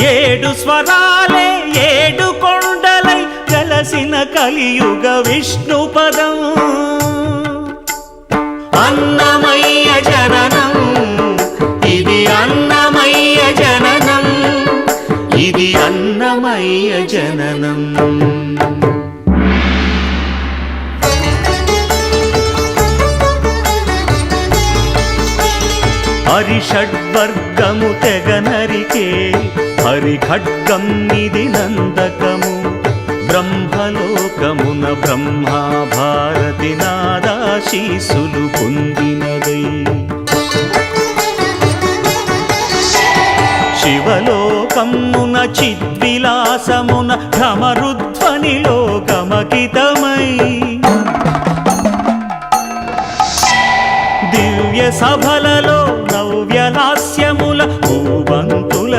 ఏడు స్వరాలే ఏడు కొండలై కలసిన కలియుగ విష్ణు పదం అన్నమయ్య జననం ఇది అన్నమయ్య జననం ఇది అన్నమయ్య జననం హరిషడ్వర్గము తెగనరికే హరిఖడ్గం ఇది నందకము బ్రహ్మలోకమున బ్రహ్మా భారతి నాదాశీసులు పొందినదై శివలోకమున చిద్విలాసమున ఘమరుధ్వనిలో గమకితమై దివ్య సభలలో నవ్యలాస్యముల భూవంతుల